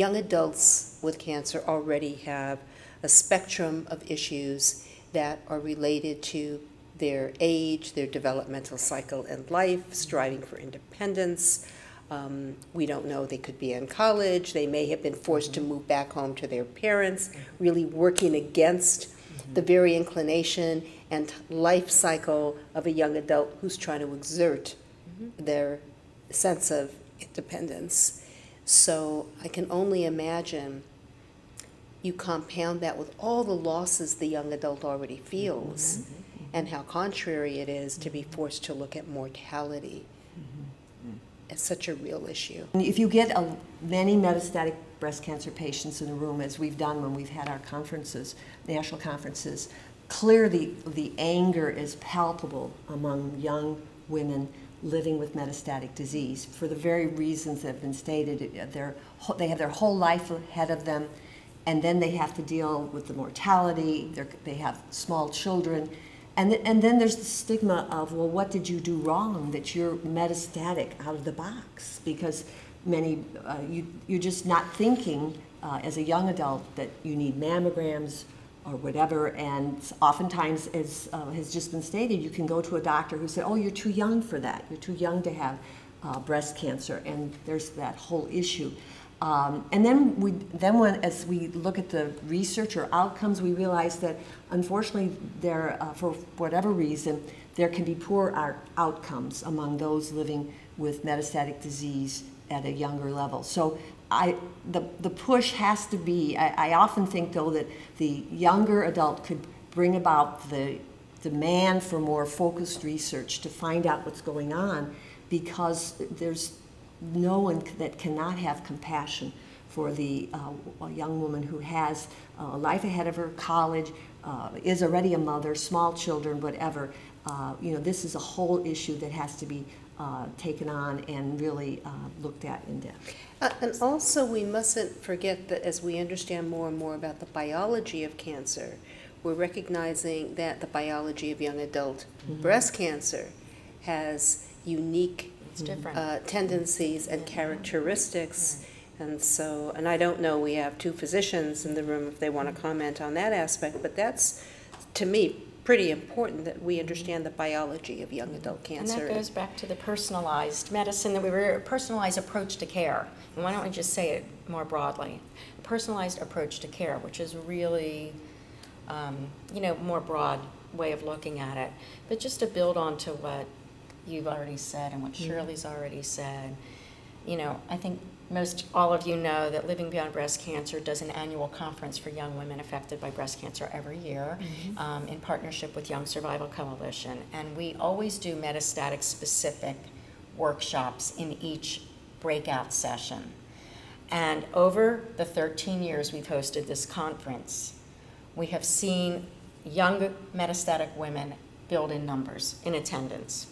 young adults with cancer already have a spectrum of issues that are related to their age, their developmental cycle in life, striving for independence. We don't know, they could be in college, they may have been forced to move back home to their parents, really working against the very inclination and life cycle of a young adult who's trying to exert their sense of independence. So I can only imagine you compound that with all the losses the young adult already feels and how contrary it is to be forced to look at mortality. It's such a real issue. If you get many metastatic breast cancer patients in a room, as we've done when we've had our conferences, national conferences, clearly the anger is palpable among young women living with metastatic disease for the very reasons that have been stated. They have their whole life ahead of them, and then they have to deal with the mortality. They have small children. And then there's the stigma of, well, what did you do wrong that you're metastatic out of the box? Because you're just not thinking as a young adult that you need mammograms or whatever, and oftentimes, as has just been stated, you can go to a doctor who said, oh, you're too young for that. You're too young to have breast cancer, and there's that whole issue. And then as we look at the research or outcomes, we realize that unfortunately for whatever reason, there can be poor outcomes among those living with metastatic disease at a younger level. So the push has to be, I often think though that the younger adult could bring about the demand for more focused research to find out what's going on, because there's no one that cannot have compassion for the young woman who has a life ahead of her, college, is already a mother, small children, whatever. This is a whole issue that has to be taken on and really looked at in depth. And also we mustn't forget that as we understand more and more about the biology of cancer, we're recognizing that the biology of young adult breast cancer has unique tendencies and characteristics. And so, and I don't know, we have two physicians in the room if they want to comment on that aspect, but that's, to me, pretty important that we understand the biology of young adult cancer. And that goes back to the personalized medicine, that we were a personalized approach to care. And why don't we just say it more broadly? A personalized approach to care, which is really, more broad way of looking at it. But just to build on to what you've already said and what Shirley's already said, I think all of you know that Living Beyond Breast Cancer does an annual conference for young women affected by breast cancer every year in partnership with Young Survival Coalition. And we always do metastatic specific workshops in each breakout session. And over the 13 years we've hosted this conference, we have seen young metastatic women build in numbers, in attendance.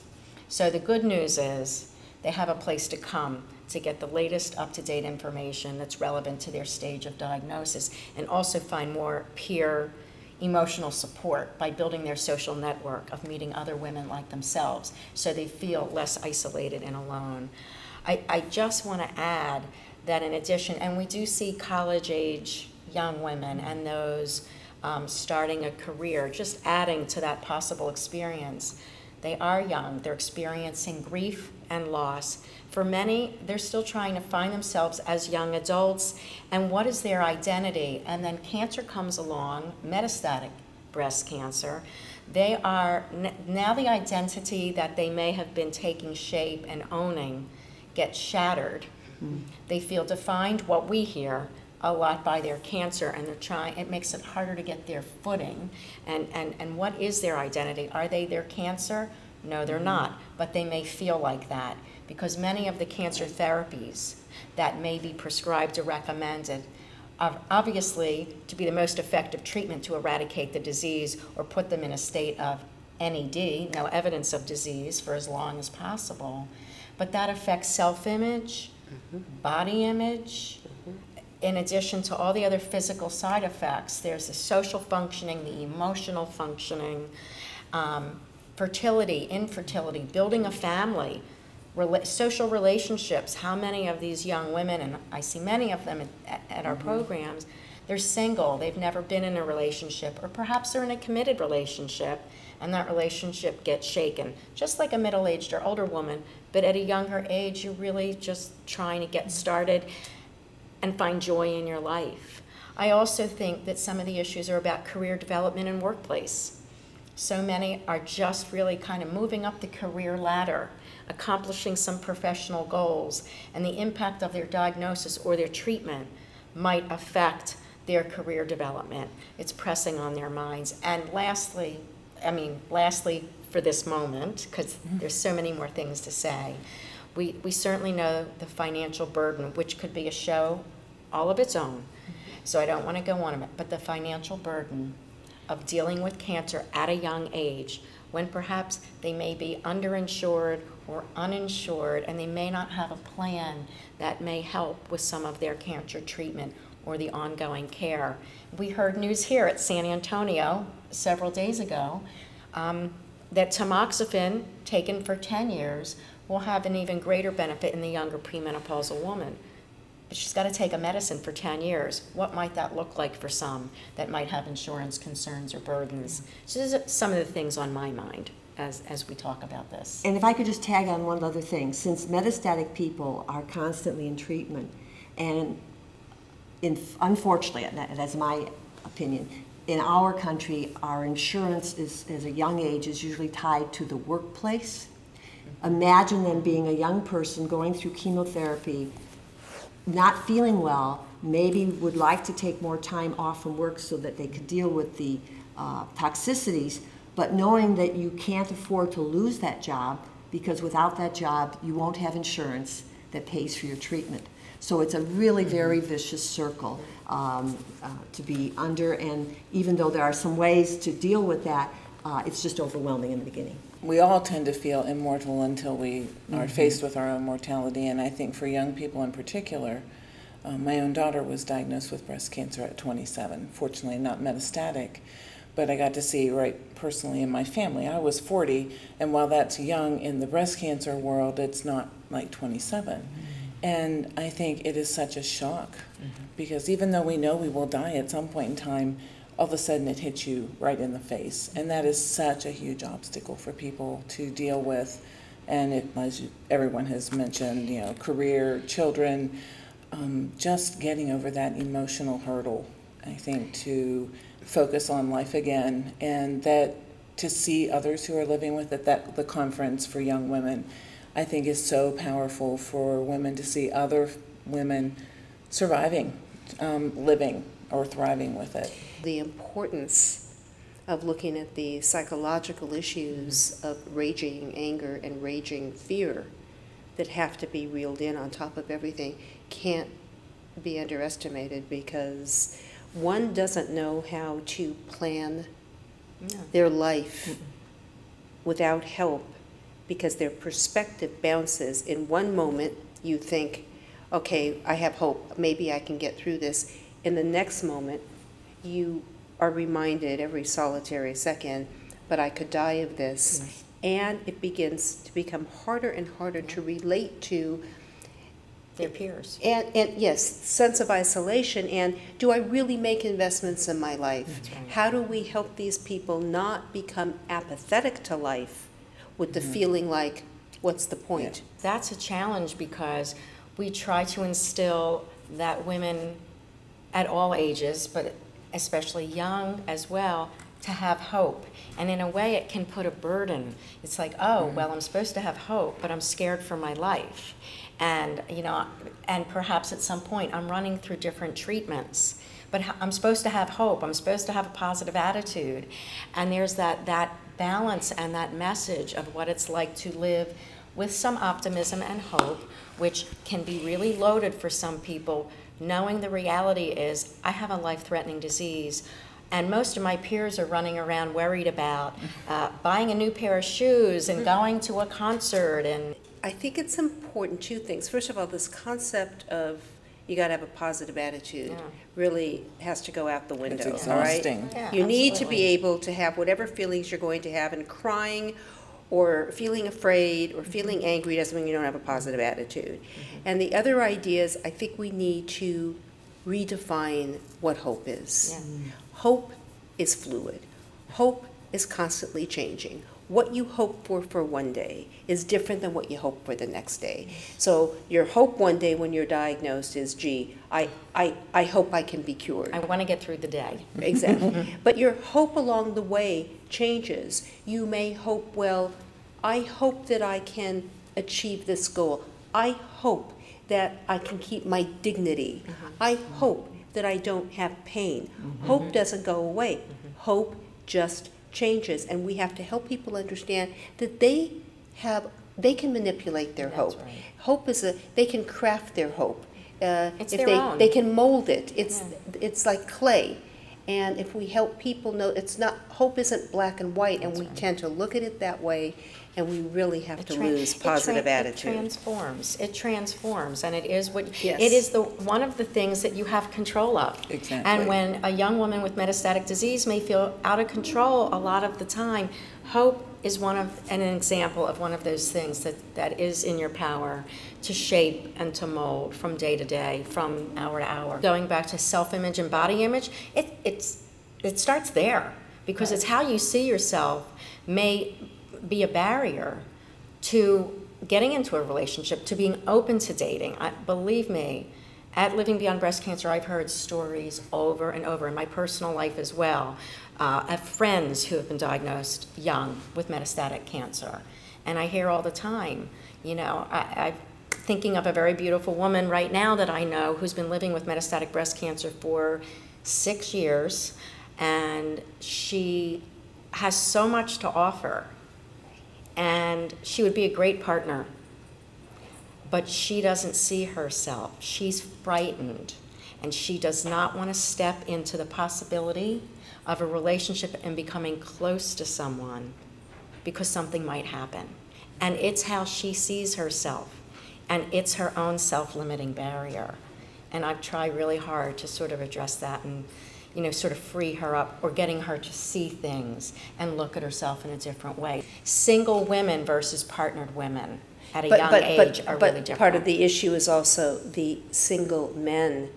So the good news is they have a place to come to get the latest up-to-date information that's relevant to their stage of diagnosis, and also find more peer emotional support by building their social network of meeting other women like themselves, so they feel less isolated and alone. I just want to add that in addition, and we do see college-age young women and those starting a career, just adding to that possible experience. They are young, they're experiencing grief and loss. For many, they're still trying to find themselves as young adults, and what is their identity? And then cancer comes along, metastatic breast cancer. They are, now the identity that they may have been taking shape and owning gets shattered. They feel defined, what we hear, a lot by their cancer, and they're trying, it makes it harder to get their footing. And what is their identity? Are they their cancer? No, they're not, but they may feel like that, because many of the cancer therapies that may be prescribed or recommended are obviously to be the most effective treatment to eradicate the disease or put them in a state of NED, no evidence of disease, for as long as possible. But that affects self-image, body image, in addition to all the other physical side effects. There's the social functioning, the emotional functioning, fertility, infertility, building a family. social relationships. How many of these young women, and I see many of them at our programs, they're single, they've never been in a relationship, or perhaps they're in a committed relationship, and that relationship gets shaken, just like a middle-aged or older woman, but at a younger age, you're really just trying to get started and find joy in your life. I also think that some of the issues are about career development and workplace. So many are just really kind of moving up the career ladder, accomplishing some professional goals, and the impact of their diagnosis or their treatment might affect their career development. It's pressing on their minds. And lastly for this moment, because there's so many more things to say, we certainly know the financial burden, which could be a show all of its own. So I don't want to go on about it, but the financial burden of dealing with cancer at a young age, when perhaps they may be underinsured or uninsured, and they may not have a plan that may help with some of their cancer treatment or the ongoing care. We heard news here at San Antonio several days ago that tamoxifen, taken for 10 years, will have an even greater benefit in the younger premenopausal woman. But she's got to take a medicine for 10 years. What might that look like for some that might have insurance concerns or burdens? So these are some of the things on my mind as we talk about this. And if I could just tag on one other thing, since metastatic people are constantly in treatment, and unfortunately, that's my opinion, in our country, our insurance is, as a young age, is usually tied to the workplace. Imagine then being a young person going through chemotherapy, not feeling well, maybe would like to take more time off from work so that they could deal with the toxicities, but knowing that you can't afford to lose that job, because without that job, you won't have insurance that pays for your treatment. So it's a really very vicious circle to be under, and even though there are some ways to deal with that, it's just overwhelming in the beginning. We all tend to feel immortal until we are faced with our own mortality, and I think for young people in particular, my own daughter was diagnosed with breast cancer at 27, fortunately not metastatic, but I got to see right personally in my family. I was 40, and while that's young in the breast cancer world, it's not like 27. And I think it is such a shock, because even though we know we will die at some point in time, all of a sudden it hits you right in the face. And that is such a huge obstacle for people to deal with. And it, as everyone has mentioned, you know, career, children, just getting over that emotional hurdle, I think, to focus on life again, and that to see others who are living with it, that the conference for young women, I think is so powerful for women to see other women surviving, living or thriving with it. The importance of looking at the psychological issues of raging anger and raging fear that have to be reeled in on top of everything can't be underestimated, because one doesn't know how to plan their life without help, because their perspective bounces. In one moment, you think, okay, I have hope, maybe I can get through this. In the next moment, you are reminded every solitary second, but I could die of this. Yes. And it begins to become harder and harder to relate to their peers. And yes, sense of isolation, and do I really make investments in my life? Right. How do we help these people not become apathetic to life with the feeling like, what's the point? Yeah. That's a challenge, because we try to instill that women at all ages, but especially young as well, to have hope. And in a way, it can put a burden. It's like, oh, well, I'm supposed to have hope, but I'm scared for my life. And, you know, and perhaps at some point I'm running through different treatments, but I'm supposed to have hope. I'm supposed to have a positive attitude. And there's that balance and that message of what it's like to live with some optimism and hope, which can be really loaded for some people, knowing the reality is, I have a life-threatening disease, and most of my peers are running around worried about buying a new pair of shoes and going to a concert. And I think it's important, two things. First of all, this concept of you got to have a positive attitude really has to go out the window. It's exhausting. All right? Yeah, you need to absolutely. be able to have whatever feelings you're going to have, and crying or feeling afraid or feeling angry doesn't mean you don't have a positive attitude. And the other idea is I think we need to redefine what hope is. Yeah. Hope is fluid. Hope is constantly changing. What you hope for one day is different than what you hope for the next day. So your hope one day when you're diagnosed is, gee, I hope I can be cured. I want to get through the day. Exactly. But your hope along the way changes. You may hope, well, I hope that I can achieve this goal. I hope that I can keep my dignity. I hope that I don't have pain. Hope doesn't go away. Hope just changes, and we have to help people understand that they can manipulate their hope. That's right. Hope is they can craft their hope. It's if their own. they can mold it. It's like clay. And if we help people know hope isn't black and white, and we tend to look at it that way, and we really have to lose positive attitude. It transforms, and it is Yes. it is one of the things that you have control of. Exactly. And when a young woman with metastatic disease may feel out of control a lot of the time, hope is an example of one of those things that is in your power to shape and to mold from day to day, from hour to hour. Going back to self-image and body image, it starts there, because it's how you see yourself may be a barrier to getting into a relationship, to being open to dating. Believe me, at Living Beyond Breast Cancer, I've heard stories over and over in my personal life as well. I have friends who have been diagnosed young with metastatic cancer, and I hear all the time, I'm thinking of a very beautiful woman right now that I know who's been living with metastatic breast cancer for 6 years, and she has so much to offer, and she would be a great partner, but she doesn't see herself. She's frightened, and she does not want to step into the possibility of a relationship and becoming close to someone because something might happen. And it's how she sees herself, and it's her own self-limiting barrier. And I've tried really hard to sort of address that and sort of free her up, or getting her to see things and look at herself in a different way. Single women versus partnered women at a young age are really different. But part of the issue is also the single men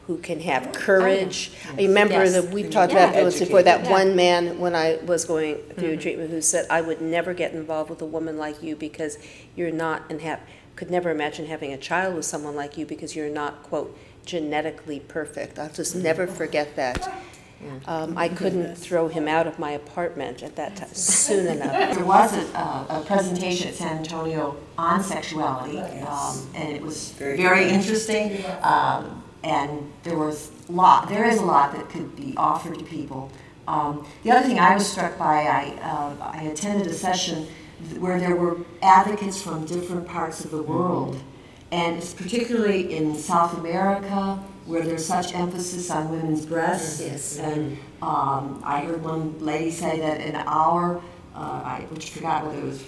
who can have courage. Oh, I remember that we've talked about this before, that Yeah. one man when I was going through treatment who said, I would never get involved with a woman like you because you're not, and could never imagine having a child with someone like you because you're not, quote, genetically perfect. I'll just never forget that. I couldn't throw him out of my apartment at that time soon enough. There was a presentation at San Antonio on sexuality, and it was very interesting. And there is a lot that could be offered to people. The other thing I was struck by, I attended a session where there were advocates from different parts of the world, and it's particularly in South America, where there's such emphasis on women's breasts. Yes. And I heard one lady say that in our, I forgot whether it was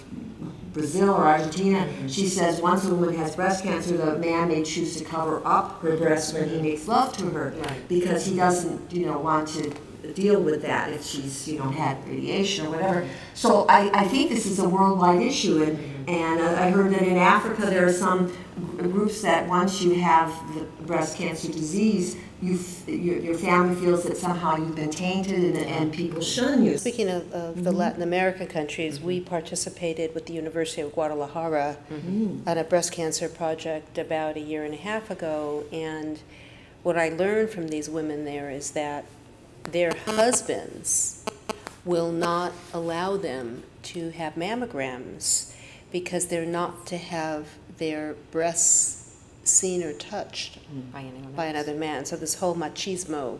Brazil or Argentina, she says once a woman has breast cancer, the man may choose to cover up her breasts when he makes love to her, because he doesn't, want to deal with that if she's, had radiation or whatever. So I think this is a worldwide issue, and I heard that in Africa there are some groups that once you have the breast cancer disease, your family feels that somehow you've been tainted and people shun you. Speaking of the Latin American countries, we participated with the University of Guadalajara on a breast cancer project about 1.5 years ago, and what I learned from these women there is that their husbands will not allow them to have mammograms because they're not to have their breasts seen or touched by another man. So this whole machismo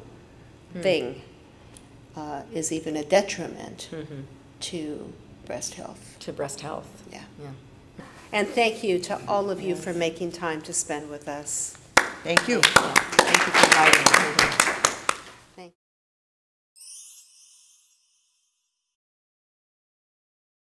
thing is even a detriment to breast health. To breast health. Yeah. Yeah. And thank you to all of you for making time to spend with us. Thank you. Thank you for inviting me.